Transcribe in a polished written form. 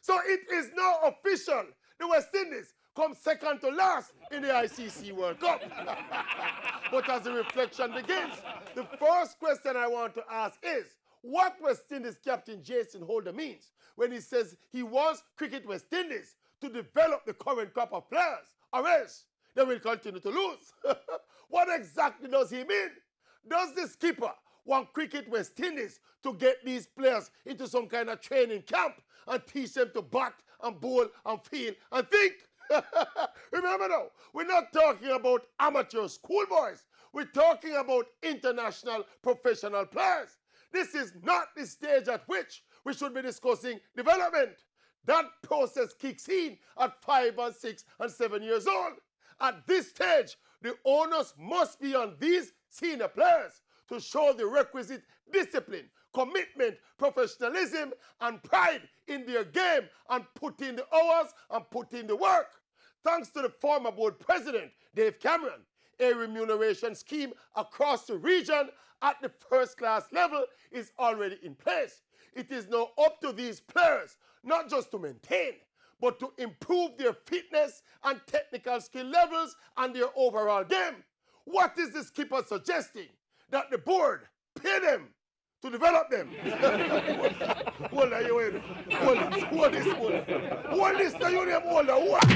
So it is now official. The West Indies come second to last in the ICC World Cup. But as the reflection begins, the first question I want to ask is, what West Indies captain Jason Holder means when he says he wants Cricket West Indies to develop the current crop of players, or else they will continue to lose. What exactly does he mean? Does the skipper want Cricket West Indies to get these players into some kind of training camp and teach them to bat and bowl and field and think? Remember now, we're not talking about amateur schoolboys. We're talking about international professional players. This is not the stage at which we should be discussing development. That process kicks in at 5 and 6 and 7 years old. At this stage, the onus must be on these senior players to show the requisite discipline, commitment, professionalism, and pride in their game and put in the hours and put in the work. Thanks to the former board president, Dave Cameron, a remuneration scheme across the region at the first-class level is already in place. It is now up to these players not just to maintain, but to improve their fitness and technical skill levels and their overall game. What is the skipper suggesting? That the board pay them to develop them. Hold on, you wait. Hold this. Hold this, the union holder. What?